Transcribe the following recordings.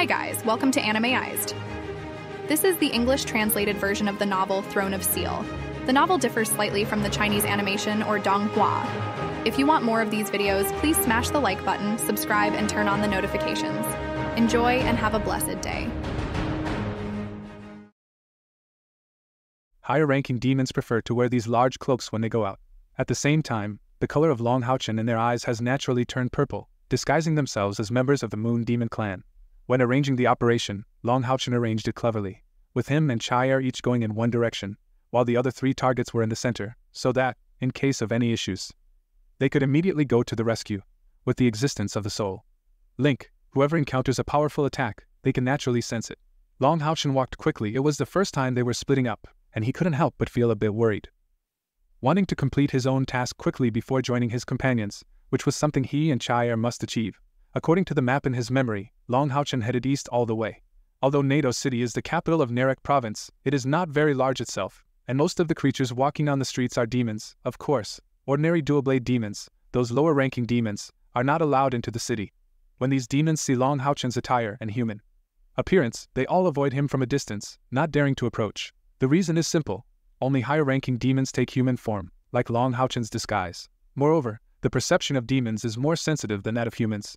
Hi guys, welcome to ANIMEized. This is the English translated version of the novel throneofseal. The novel differs slightly from the Chinese animation or donghua. If you want more of these videos, please smash the like button, subscribe, and turn on the notifications. Enjoy and have a blessed day. Higher-ranking demons prefer to wear these large cloaks when they go out. At the same time, the color of longhaochen in their eyes has naturally turned purple, disguising themselves as members of the Moon Demon clan. When arranging the operation, longhaochen arranged it cleverly, with him and caier each going in one direction, while the other three targets were in the center, so that, in case of any issues, they could immediately go to the rescue. With the existence of the soul link, whoever encounters a powerful attack, they can naturally sense it. Longhaochen walked quickly. It was the first time they were splitting up, and he couldn't help but feel a bit worried. Wanting to complete his own task quickly before joining his companions, which was something he and caier must achieve. According to the map in his memory, longhaochen headed east all the way. Although Nato City is the capital of Narek province, it is not very large itself, and most of the creatures walking on the streets are demons, of course. Ordinary dual-blade demons, those lower-ranking demons, are not allowed into the city. When these demons see longhaochen's attire and human appearance, they all avoid him from a distance, not daring to approach. The reason is simple: only higher-ranking demons take human form, like longhaochen's disguise. Moreover, the perception of demons is more sensitive than that of humans.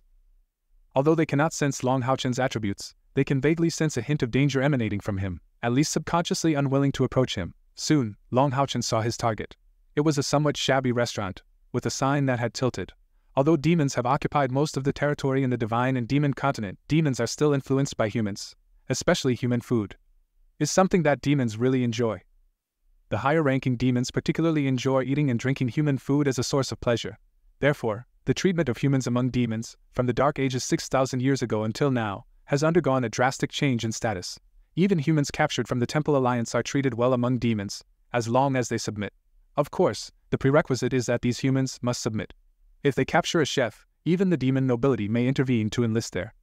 Although they cannot sense longhaochen's attributes, they can vaguely sense a hint of danger emanating from him, at least subconsciously unwilling to approach him. Soon, longhaochen saw his target. It was a somewhat shabby restaurant, with a sign that had tilted. Although demons have occupied most of the territory in the divine and demon continent, demons are still influenced by humans, especially human food. Is something that demons really enjoy. The higher-ranking demons particularly enjoy eating and drinking human food as a source of pleasure. Therefore, the treatment of humans among demons, from the Dark Ages 6,000 years ago until now, has undergone a drastic change in status. Even humans captured from the Temple Alliance are treated well among demons, as long as they submit. Of course, the prerequisite is that these humans must submit. If they capture a chef, even the demon nobility may intervene to enlist their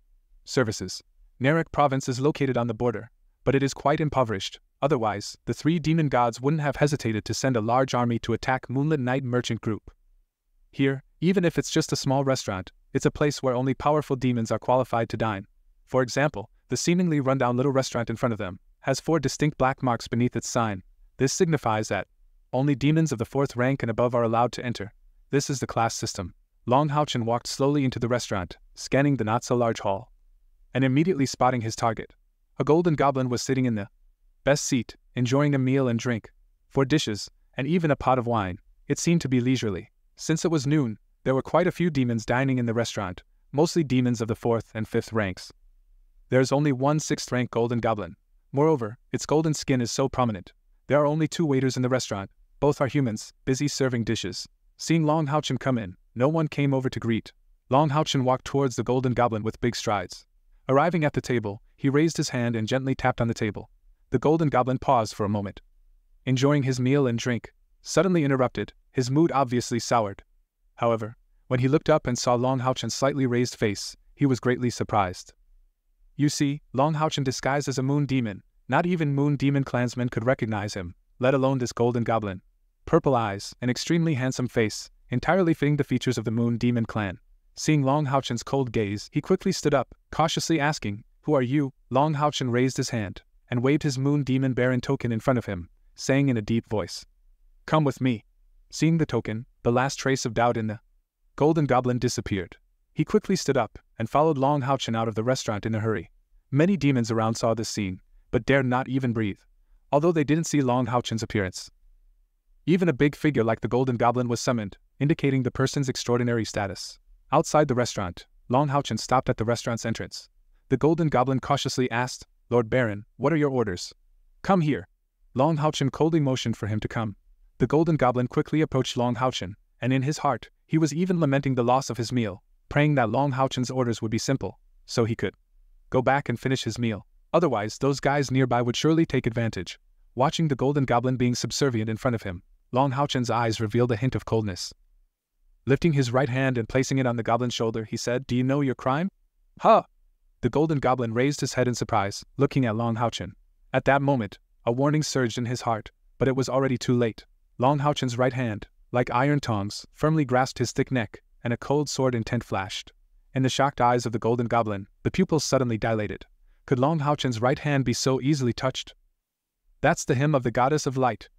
services. Narek province is located on the border, but it is quite impoverished. Otherwise, the three demon gods wouldn't have hesitated to send a large army to attack Moonlit Night Merchant Group. Here, even if it's just a small restaurant, it's a place where only powerful demons are qualified to dine. For example, the seemingly rundown little restaurant in front of them has 4 distinct black marks beneath its sign. This signifies that only demons of the 4th rank and above are allowed to enter. This is the class system. Longhaochen walked slowly into the restaurant, scanning the not-so-large hall, and immediately spotting his target. A Golden Goblin was sitting in the best seat, enjoying a meal and drink, 4 dishes, and even a pot of wine. It seemed to be leisurely. Since it was noon, there were quite a few demons dining in the restaurant, mostly demons of the 4th and 5th ranks. There is only one 6th-rank Golden Goblin. Moreover, its golden skin is so prominent. There are only 2 waiters in the restaurant. Both are humans, busy serving dishes. Seeing longhaochen come in, no one came over to greet. Longhaochen walked towards the Golden Goblin with big strides. Arriving at the table, he raised his hand and gently tapped on the table. The Golden Goblin paused for a moment, enjoying his meal and drink. Suddenly interrupted, his mood obviously soured. However, when he looked up and saw longhaochen's slightly raised face, he was greatly surprised. You see, longhaochen disguised as a moon demon, not even moon demon clansmen could recognize him, let alone this Golden Goblin. Purple eyes, an extremely handsome face, entirely fitting the features of the moon demon clan. Seeing longhaochen's cold gaze, he quickly stood up, cautiously asking, "Who are you?" Longhaochen raised his hand, and waved his moon demon bear in token in front of him, saying in a deep voice, "Come with me." Seeing the token, the last trace of doubt in the Golden Goblin disappeared. He quickly stood up, and followed longhaochen out of the restaurant in a hurry. Many demons around saw this scene, but dared not even breathe, although they didn't see longhaochen's appearance. Even a big figure like the Golden Goblin was summoned, indicating the person's extraordinary status. Outside the restaurant, longhaochen stopped at the restaurant's entrance. The Golden Goblin cautiously asked, "Lord Baron, what are your orders?" "Come here." Longhaochen coldly motioned for him to come. The Golden Goblin quickly approached longhaochen, and in his heart, he was even lamenting the loss of his meal, praying that longhaochen's orders would be simple, so he could go back and finish his meal. Otherwise, those guys nearby would surely take advantage. Watching the Golden Goblin being subservient in front of him, longhaochen's eyes revealed a hint of coldness. Lifting his right hand and placing it on the goblin's shoulder, he said, "Do you know your crime?" "Huh!" The Golden Goblin raised his head in surprise, looking at longhaochen. At that moment, a warning surged in his heart, but it was already too late. Longhaochen's right hand, like iron tongs, firmly grasped his thick neck, and a cold sword intent flashed. In the shocked eyes of the Golden Goblin, the pupils suddenly dilated. Could longhaochen's right hand be so easily touched? That's the hymn of the goddess of light.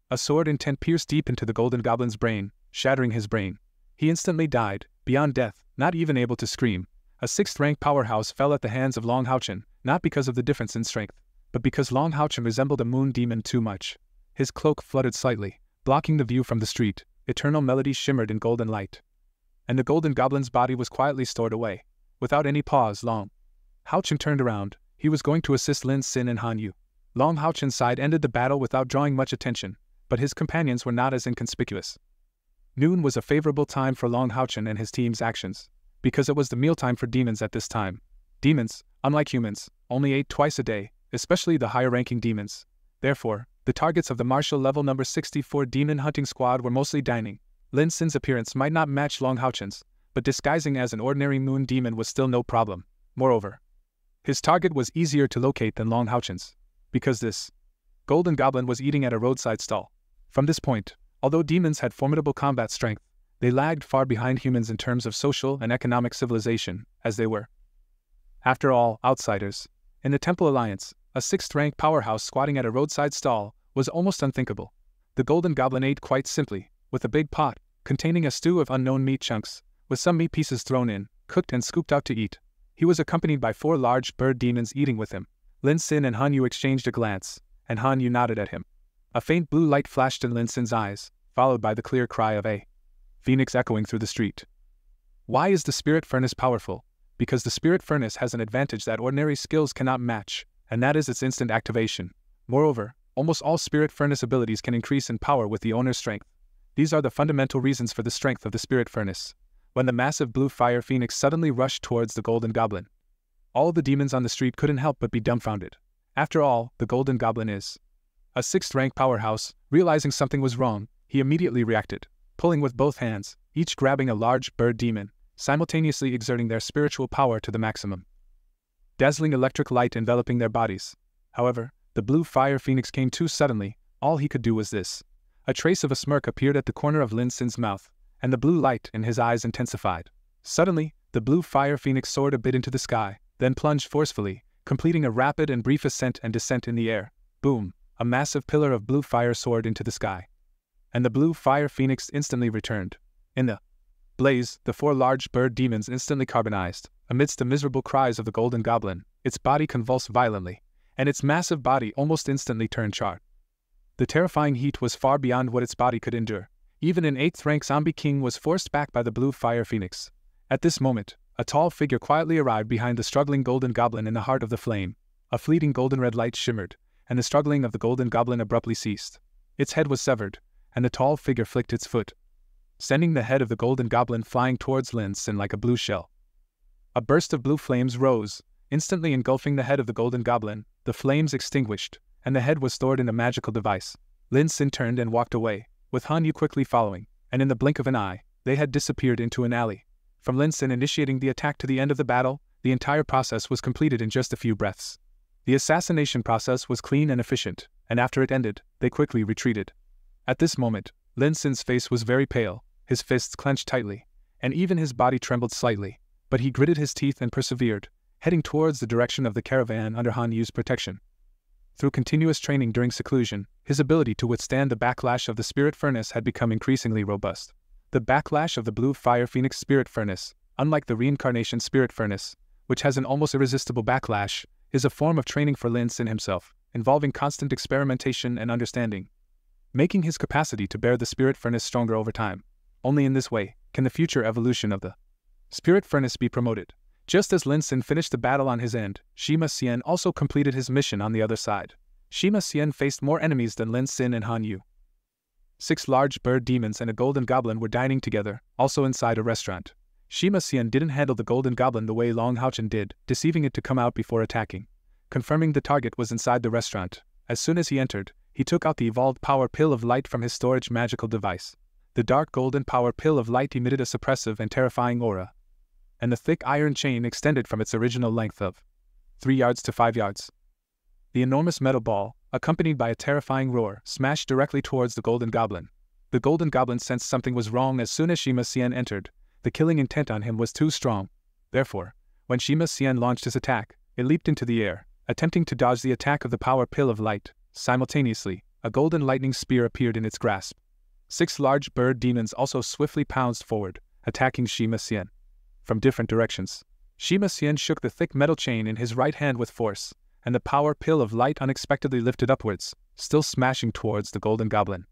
A sword intent pierced deep into the Golden Goblin's brain, shattering his brain. He instantly died, beyond death, not even able to scream. A 6th-rank powerhouse fell at the hands of longhaochen, not because of the difference in strength, but because longhaochen resembled a moon demon too much. His cloak fluttered slightly, blocking the view from the street. Eternal melodies shimmered in golden light. And the Golden Goblin's body was quietly stored away. Without any pause, longhaochen turned around. He was going to assist Lin Xin and HanYu. Longhaochen's side ended the battle without drawing much attention, but his companions were not as inconspicuous. Noon was a favorable time for longhaochen and his team's actions, because it was the mealtime for demons at this time. Demons, unlike humans, only ate twice a day, especially the higher-ranking demons. Therefore, the targets of the martial level number 64 demon hunting squad were mostly dining. Lin Xin's appearance might not match longhaochen's, but disguising as an ordinary moon demon was still no problem. Moreover, his target was easier to locate than longhaochen's, because this Golden Goblin was eating at a roadside stall. From this point, although demons had formidable combat strength, they lagged far behind humans in terms of social and economic civilization, as they were, after all, outsiders. In the Temple Alliance, a 6th-rank powerhouse squatting at a roadside stall was almost unthinkable. The Golden Goblin ate quite simply, with a big pot, containing a stew of unknown meat chunks, with some meat pieces thrown in, cooked and scooped out to eat. He was accompanied by 4 large bird demons eating with him. Lin Xin and HanYu exchanged a glance, and HanYu nodded at him. A faint blue light flashed in Lin Xin's eyes, followed by the clear cry of a phoenix echoing through the street. Why is the spirit furnace powerful? Because the spirit furnace has an advantage that ordinary skills cannot match, and that is its instant activation. Moreover, almost all spirit furnace abilities can increase in power with the owner's strength. These are the fundamental reasons for the strength of the spirit furnace. When the massive blue fire phoenix suddenly rushed towards the Golden Goblin, all the demons on the street couldn't help but be dumbfounded. After all, the Golden Goblin is a 6th-rank powerhouse. Realizing something was wrong, he immediately reacted, pulling with both hands, each grabbing a large bird demon, simultaneously exerting their spiritual power to the maximum. Dazzling electric light enveloping their bodies. However, the blue fire phoenix came too suddenly. All he could do was this. A trace of a smirk appeared at the corner of Lin Xin's mouth, and the blue light in his eyes intensified. Suddenly, the blue fire phoenix soared a bit into the sky, then plunged forcefully, completing a rapid and brief ascent and descent in the air. Boom! A massive pillar of blue fire soared into the sky. And the blue fire phoenix instantly returned. In the blaze, the 4 large bird demons instantly carbonized. Amidst the miserable cries of the Golden Goblin, its body convulsed violently, and its massive body almost instantly turned charred. The terrifying heat was far beyond what its body could endure. Even an 8th-rank zombie king was forced back by the blue fire phoenix. At this moment, a tall figure quietly arrived behind the struggling Golden Goblin in the heart of the flame. A fleeting golden-red light shimmered, and the struggling of the Golden Goblin abruptly ceased. Its head was severed, and the tall figure flicked its foot, sending the head of the Golden Goblin flying towards Lin Xin like a blue shell. A burst of blue flames rose, instantly engulfing the head of the Golden Goblin. The flames extinguished, and the head was stored in a magical device. Lin Xin turned and walked away, with HanYu quickly following, and in the blink of an eye, they had disappeared into an alley. From Lin Xin initiating the attack to the end of the battle, the entire process was completed in just a few breaths. The assassination process was clean and efficient, and after it ended, they quickly retreated. At this moment, Lin Xin's face was very pale, his fists clenched tightly, and even his body trembled slightly, but he gritted his teeth and persevered, heading towards the direction of the caravan under HanYu's protection. Through continuous training during seclusion, his ability to withstand the backlash of the spirit furnace had become increasingly robust. The backlash of the blue fire phoenix spirit furnace, unlike the reincarnation spirit furnace, which has an almost irresistible backlash, is a form of training for Lin Xin himself, involving constant experimentation and understanding, making his capacity to bear the spirit furnace stronger over time. Only in this way can the future evolution of the spirit furnace be promoted. Just as Lin Xin finished the battle on his end, Xian also completed his mission on the other side. Xian faced more enemies than Lin Xin and HanYu. 6 large bird demons and a Golden Goblin were dining together, also inside a restaurant. Xian didn't handle the Golden Goblin the way longhaochen did, deceiving it to come out before attacking. Confirming the target was inside the restaurant, as soon as he entered, he took out the evolved power pill of light from his storage magical device. The dark golden power pill of light emitted a suppressive and terrifying aura, and the thick iron chain extended from its original length of 3 yards to 5 yards. The enormous metal ball, accompanied by a terrifying roar, smashed directly towards the Golden Goblin. The Golden Goblin sensed something was wrong as soon as Xian entered. The killing intent on him was too strong. Therefore, when Xian launched his attack, it leaped into the air, attempting to dodge the attack of the power pill of light. Simultaneously, a golden lightning spear appeared in its grasp. 6 large bird demons also swiftly pounced forward, attacking Xian. From different directions, Xian shook the thick metal chain in his right hand with force, and the power pill of light unexpectedly lifted upwards, still smashing towards the Golden Goblin.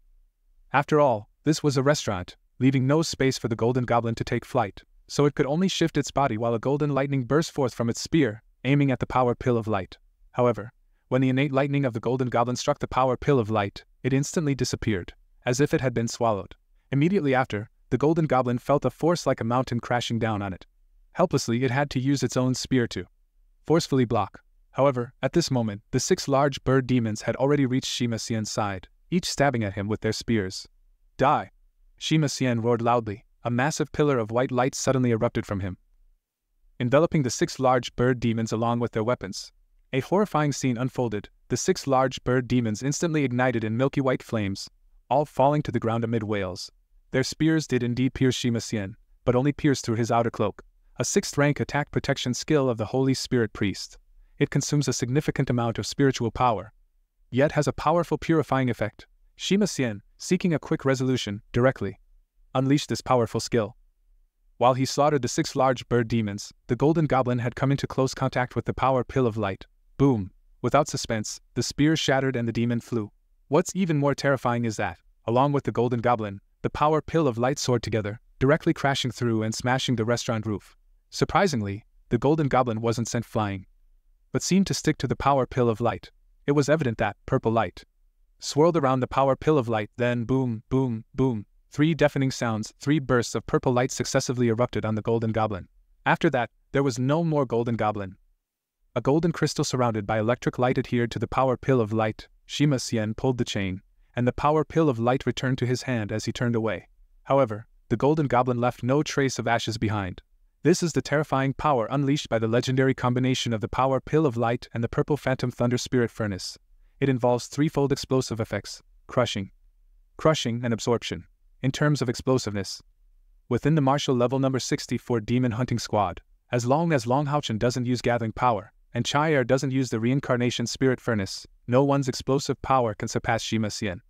After all, this was a restaurant, leaving no space for the Golden Goblin to take flight, so it could only shift its body while a golden lightning burst forth from its spear, aiming at the power pill of light. However, when the innate lightning of the Golden Goblin struck the power pill of light, it instantly disappeared, as if it had been swallowed. Immediately after, the Golden Goblin felt a force like a mountain crashing down on it. Helplessly, it had to use its own spear to forcefully block. However, at this moment, the 6 large bird demons had already reached Xian's side, each stabbing at him with their spears. Die! Xian roared loudly. A massive pillar of white light suddenly erupted from him, enveloping the 6 large bird demons along with their weapons. A horrifying scene unfolded. The 6 large bird demons instantly ignited in milky white flames, all falling to the ground amid wails. Their spears did indeed pierce Xian, but only pierced through his outer cloak, a 6th rank attack protection skill of the Holy Spirit Priest. It consumes a significant amount of spiritual power, yet has a powerful purifying effect. Xian, seeking a quick resolution, directly unleashed this powerful skill. While he slaughtered the 6 large bird demons, the Golden Goblin had come into close contact with the power pill of light. Boom! Without suspense, the spear shattered and the demon flew. What's even more terrifying is that, along with the Golden Goblin, the power pill of light soared together, directly crashing through and smashing the restaurant roof. Surprisingly, the Golden Goblin wasn't sent flying, but seemed to stick to the power pill of light. It was evident that purple light swirled around the power pill of light, then boom, boom, boom. 3 deafening sounds, 3 bursts of purple light successively erupted on the Golden Goblin. After that, there was no more Golden Goblin. A golden crystal surrounded by electric light adhered to the power pill of light. Xian pulled the chain, and the power pill of light returned to his hand as he turned away. However, the Golden Goblin left no trace of ashes behind. This is the terrifying power unleashed by the legendary combination of the power pill of light and the purple phantom thunder spirit furnace. It involves 3-fold explosive effects: crushing, and absorption. In terms of explosiveness, within the martial level number 64 Demon Hunting Squad, as long as longhaochen doesn't use gathering power, and caier doesn't use the reincarnation spirit furnace, no one's explosive power can surpass Xian.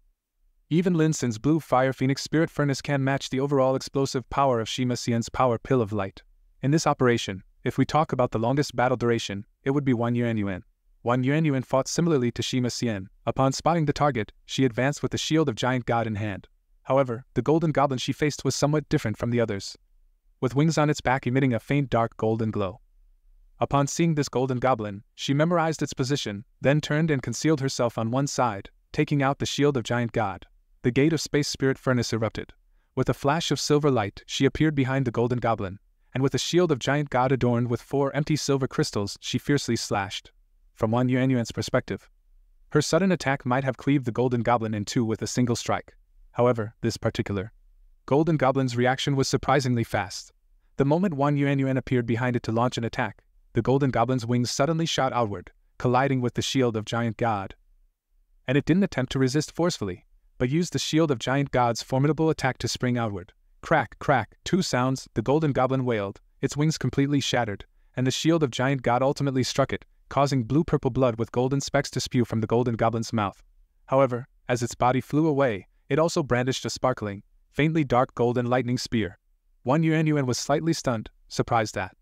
Even Lin Xin's blue fire phoenix spirit furnace can match the overall explosive power of Xian's power pill of light. In this operation, if we talk about the longest battle duration, it would be Wang YuanYuan. Wang YuanYuan fought similarly to Xian. Upon spotting the target, she advanced with the shield of Giant God in hand. However, the Golden Goblin she faced was somewhat different from the others, with wings on its back emitting a faint dark golden glow. Upon seeing this Golden Goblin, she memorized its position, then turned and concealed herself on one side, taking out the shield of Giant God. The gate of Space Spirit Furnace erupted. With a flash of silver light, she appeared behind the Golden Goblin, and with a shield of Giant God adorned with 4 empty silver crystals, she fiercely slashed. From Wang YuanYuan's perspective, her sudden attack might have cleaved the Golden Goblin in 2 with a single strike. However, this particular Golden Goblin's reaction was surprisingly fast. The moment Wang YuanYuan appeared behind it to launch an attack, the Golden Goblin's wings suddenly shot outward, colliding with the shield of Giant God. And it didn't attempt to resist forcefully, but used the shield of Giant God's formidable attack to spring outward. Crack, crack, 2 sounds, the Golden Goblin wailed, its wings completely shattered, and the shield of Giant God ultimately struck it, causing blue-purple blood with golden specks to spew from the Golden Goblin's mouth. However, as its body flew away, it also brandished a sparkling, faintly dark golden lightning spear. Wang YuanYuan was slightly stunned, surprised that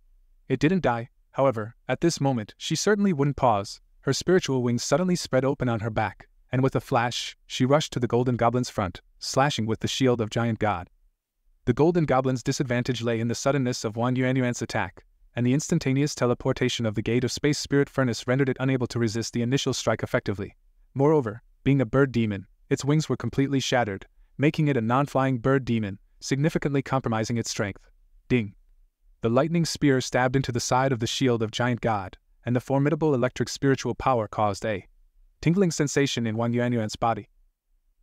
it didn't die. However, at this moment, she certainly wouldn't pause. Her spiritual wings suddenly spread open on her back, and with a flash, she rushed to the Golden Goblin's front, slashing with the shield of Giant God. The Golden Goblin's disadvantage lay in the suddenness of Wang YuanYuan's attack, and the instantaneous teleportation of the Gate of Space Spirit Furnace rendered it unable to resist the initial strike effectively. Moreover, being a bird demon, its wings were completely shattered, making it a non-flying bird demon, significantly compromising its strength. Ding! The lightning spear stabbed into the side of the shield of Giant God, and the formidable electric spiritual power caused a tingling sensation in Wang YuanYuan's body.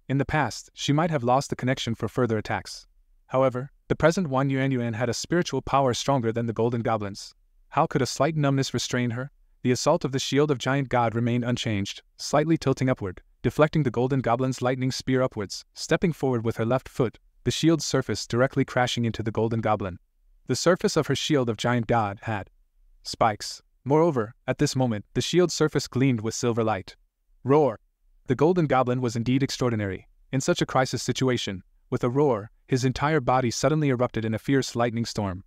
In the past, she might have lost the connection for further attacks. However, the present Wang YuanYuan had a spiritual power stronger than the Golden Goblin's. How could a slight numbness restrain her? The assault of the shield of Giant God remained unchanged, slightly tilting upward, deflecting the Golden Goblin's lightning spear upwards. Stepping forward with her left foot, the shield's surface directly crashing into the Golden Goblin. The surface of her shield of Giant God had spikes, Moreover, at this moment, the shield's surface gleamed with silver light. Roar! The Golden Goblin was indeed extraordinary. In such a crisis situation, with a roar, his entire body suddenly erupted in a fierce lightning storm.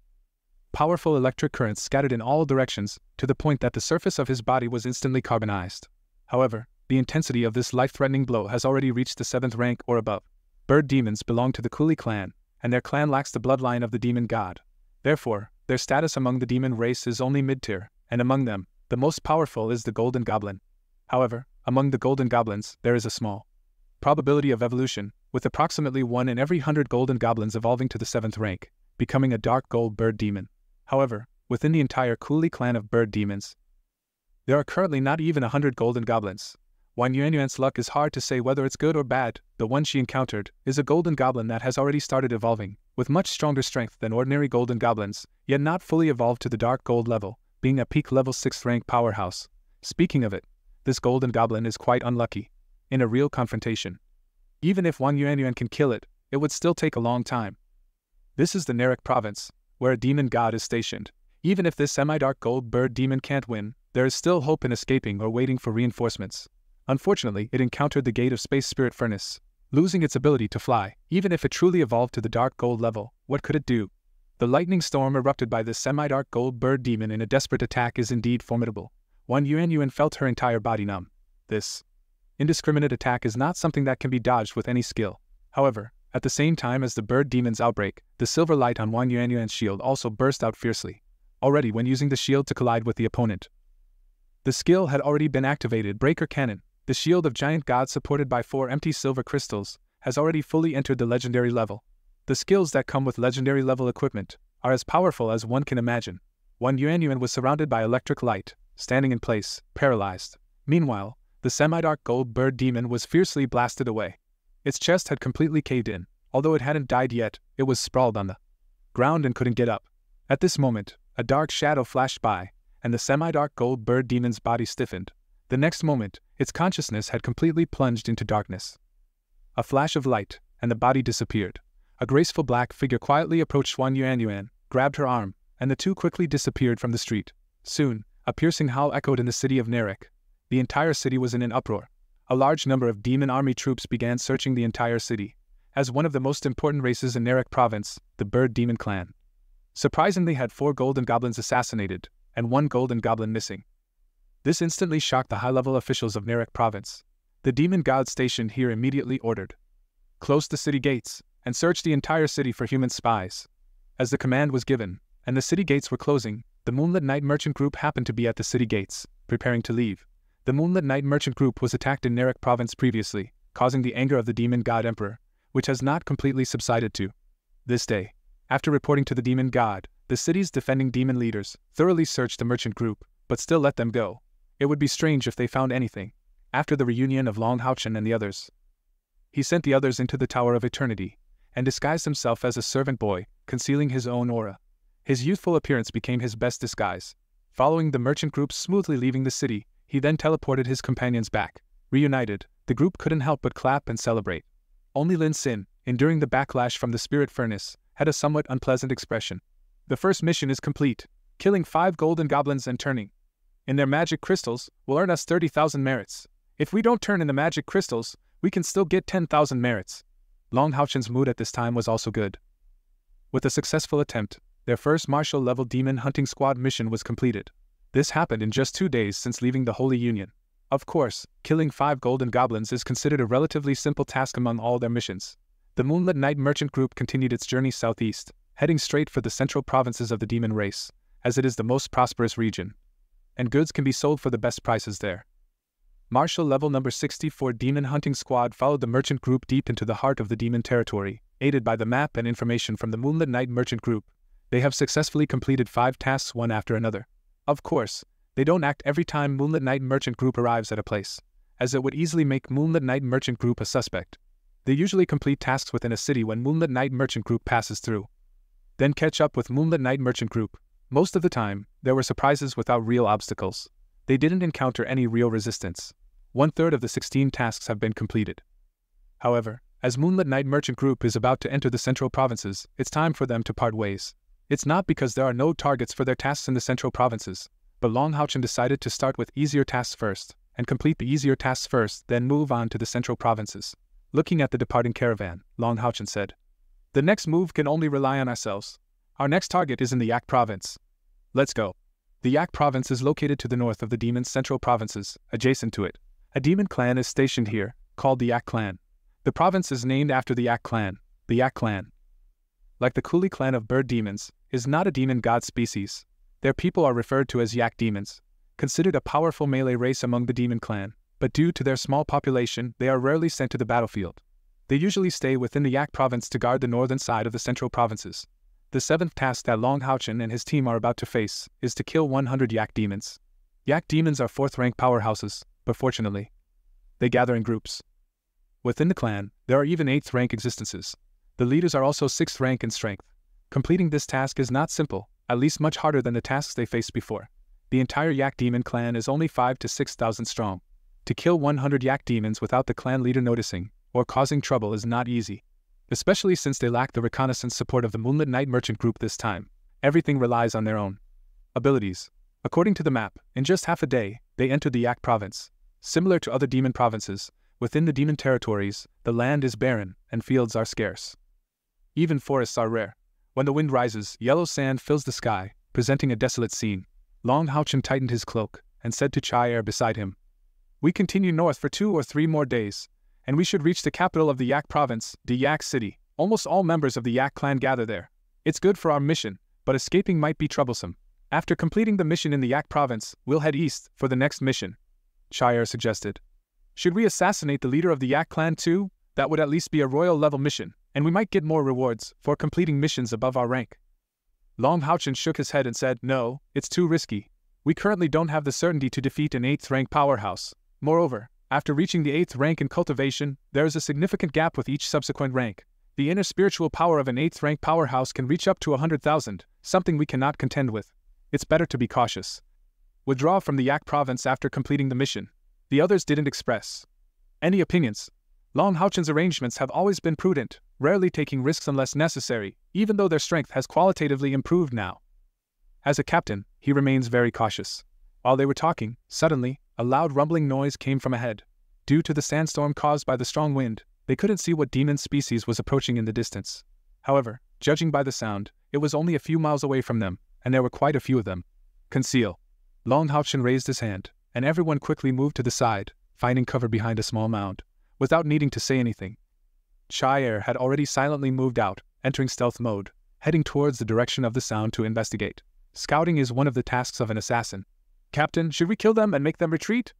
Powerful electric currents scattered in all directions, to the point that the surface of his body was instantly carbonized. However, the intensity of this life-threatening blow has already reached the 7th rank or above. Bird demons belong to the Kuli clan, and their clan lacks the bloodline of the demon god. Therefore, their status among the demon race is only mid-tier, and among them, the most powerful is the Golden Goblin. However, among the Golden Goblins, there is a small probability of evolution, with approximately 1 in every 100 Golden Goblins evolving to the 7th rank, becoming a dark gold bird demon. However, within the entire Kuli clan of bird demons, there are currently not even 100 Golden Goblins. Wang YuanYuan's luck is hard to say whether it's good or bad. The one she encountered is a Golden Goblin that has already started evolving, with much stronger strength than ordinary Golden Goblins, yet not fully evolved to the dark gold level, being a peak level 6th rank powerhouse. Speaking of it, this Golden Goblin is quite unlucky. In a real confrontation, even if Wang YuanYuan can kill it, it would still take a long time. This is the Narek province, where a demon god is stationed. Even if this semi-dark gold bird demon can't win, there is still hope in escaping or waiting for reinforcements. Unfortunately, it encountered the gate of Space Spirit Furnace, losing its ability to fly. Even if it truly evolved to the dark gold level, what could it do? The lightning storm erupted by this semi-dark gold bird demon in a desperate attack is indeed formidable. Wang YuanYuan felt her entire body numb. This indiscriminate attack is not something that can be dodged with any skill. However, at the same time as the bird demon's outbreak, the silver light on Wang YuanYuan's shield also burst out fiercely. Already when using the shield to collide with the opponent, the skill had already been activated. Breaker Cannon, the shield of giant god supported by 4 empty silver crystals, has already fully entered the legendary level. The skills that come with legendary level equipment are as powerful as one can imagine. Wang YuanYuan was surrounded by electric light, standing in place, paralyzed. Meanwhile, the semi-dark gold bird demon was fiercely blasted away. Its chest had completely caved in. Although it hadn't died yet, it was sprawled on the ground and couldn't get up. At this moment, a dark shadow flashed by, and the semi-dark gold bird demon's body stiffened. The next moment, its consciousness had completely plunged into darkness. A flash of light, and the body disappeared. A graceful black figure quietly approached Wang YuanYuan, grabbed her arm, and the two quickly disappeared from the street. Soon, a piercing howl echoed in the city of Narek. The entire city was in an uproar. A large number of demon army troops began searching the entire city. As one of the most important races in Narek province, the bird demon clan surprisingly had 4 golden goblins assassinated, and 1 golden goblin missing. This instantly shocked the high-level officials of Narek province. The demon god stationed here immediately ordered, "Close the city gates, and search the entire city for human spies." As the command was given, and the city gates were closing, the Moonlit Knight Merchant Group happened to be at the city gates, preparing to leave. The Moonlit Knight Merchant Group was attacked in Narek province previously, causing the anger of the demon god emperor, which has not completely subsided to this day. After reporting to the demon god, the city's defending demon leaders thoroughly searched the merchant group, but still let them go. It would be strange if they found anything. After the reunion of longhaochen and the others, he sent the others into the Tower of Eternity, and disguised himself as a servant boy, concealing his own aura. His youthful appearance became his best disguise. Following the merchant group smoothly leaving the city, he then teleported his companions back. Reunited, the group couldn't help but clap and celebrate. Only Lin Xin, enduring the backlash from the spirit furnace, had a somewhat unpleasant expression. The first mission is complete. Killing 5 golden goblins and turning in their magic crystals will earn us 30,000 merits. If we don't turn in the magic crystals, we can still get 10,000 merits. Longhaochen's mood at this time was also good. With a successful attempt, their first martial-level demon hunting squad mission was completed. This happened in just 2 days since leaving the Holy Union. Of course, killing 5 golden goblins is considered a relatively simple task among all their missions. The Moonlit Knight Merchant Group continued its journey southeast, heading straight for the central provinces of the demon race, as it is the most prosperous region, and goods can be sold for the best prices there. Martial level number 64 Demon Hunting Squad followed the merchant group deep into the heart of the demon territory, aided by the map and information from the Moonlit Knight Merchant Group. They have successfully completed 5 tasks one after another. Of course, they don't act every time Moonlit Knight Merchant Group arrives at a place, as it would easily make Moonlit Knight Merchant Group a suspect. They usually complete tasks within a city when Moonlit Knight Merchant Group passes through, then catch up with Moonlit Knight Merchant Group. Most of the time, there were surprises without real obstacles. They didn't encounter any real resistance. 1/3 of the 16 tasks have been completed. However, as Moonlit Knight Merchant Group is about to enter the central provinces, it's time for them to part ways. It's not because there are no targets for their tasks in the central provinces, but longhaochen decided to start with easier tasks first, and complete the easier tasks first, then move on to the central provinces. Looking at the departing caravan, longhaochen said, "The next move can only rely on ourselves. Our next target is in the Yak province. Let's go." The Yak province is located to the north of the demon's central provinces. Adjacent to it, a demon clan is stationed here, called the Yak clan. The province is named after the Yak clan. The Yak clan, like the Kuli clan of bird demons, is not a demon god species. Their people are referred to as Yak demons, considered a powerful melee race among the demon clan, but due to their small population, they are rarely sent to the battlefield. They usually stay within the Yak province to guard the northern side of the central provinces. The seventh task that longhaochen and his team are about to face is to kill 100 Yak demons. Yak demons are 4th-rank powerhouses, but fortunately, they gather in groups. Within the clan, there are even 8th-rank existences. The leaders are also 6th rank in strength. Completing this task is not simple, at least much harder than the tasks they faced before. The entire Yak demon clan is only 5,000 to 6,000 strong. To kill 100 Yak demons without the clan leader noticing or causing trouble is not easy, especially since they lack the reconnaissance support of the Moonlit Knight merchant group this time. Everything relies on their own abilities. According to the map, in just half a day, they entered the Yak province. Similar to other demon provinces, within the demon territories, the land is barren and fields are scarce. Even forests are rare. When the wind rises, yellow sand fills the sky, presenting a desolate scene. Longhaochen tightened his cloak and said to caier beside him, "We continue north for 2 or 3 more days, and we should reach the capital of the Yak province, the Yak city. Almost all members of the Yak clan gather there. It's good for our mission, but escaping might be troublesome. After completing the mission in the Yak province, we'll head east for the next mission," caier suggested. "Should we assassinate the leader of the Yak clan too? That would at least be a royal-level mission, and we might get more rewards for completing missions above our rank." Longhaochen shook his head and said, "No, it's too risky. We currently don't have the certainty to defeat an 8th-rank powerhouse. Moreover, after reaching the 8th rank in cultivation, there is a significant gap with each subsequent rank. The inner spiritual power of an 8th-rank powerhouse can reach up to 100,000, something we cannot contend with. It's better to be cautious. Withdraw from the Yak province after completing the mission." The others didn't express any opinions. Longhaochen's arrangements have always been prudent, rarely taking risks unless necessary, even though their strength has qualitatively improved now. As a captain, he remains very cautious. While they were talking, suddenly, a loud rumbling noise came from ahead. Due to the sandstorm caused by the strong wind, they couldn't see what demon species was approaching in the distance. However, judging by the sound, it was only a few miles away from them, and there were quite a few of them. "Conceal." Longhaochen raised his hand, and everyone quickly moved to the side, finding cover behind a small mound. Without needing to say anything, caier had already silently moved out, entering stealth mode, heading towards the direction of the sound to investigate. Scouting is one of the tasks of an assassin. "Captain, should we kill them and make them retreat?"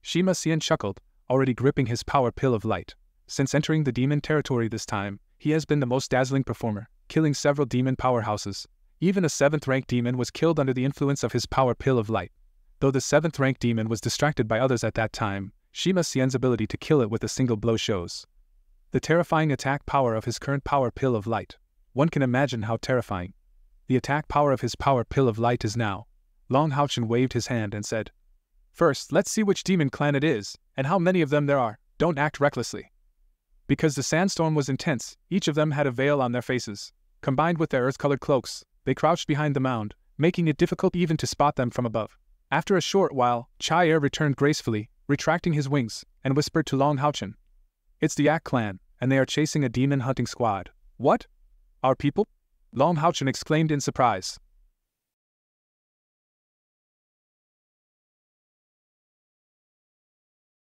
Xian chuckled, already gripping his power pill of light. Since entering the demon territory this time, he has been the most dazzling performer, killing several demon powerhouses. Even a 7th-rank demon was killed under the influence of his power pill of light. Though the 7th-rank demon was distracted by others at that time, Xian's ability to kill it with a single blow shows the terrifying attack power of his current power pill of light. One can imagine how terrifying the attack power of his power pill of light is now. Longhaochen waved his hand and said, "First, let's see which demon clan it is, and how many of them there are. Don't act recklessly." Because the sandstorm was intense, each of them had a veil on their faces. Combined with their earth-colored cloaks, they crouched behind the mound, making it difficult even to spot them from above. After a short while, caier returned gracefully, retracting his wings, and whispered to Longhaochen, "It's the Yak clan, and they are chasing a demon hunting squad." "What? Our people?" Longhaochen exclaimed in surprise.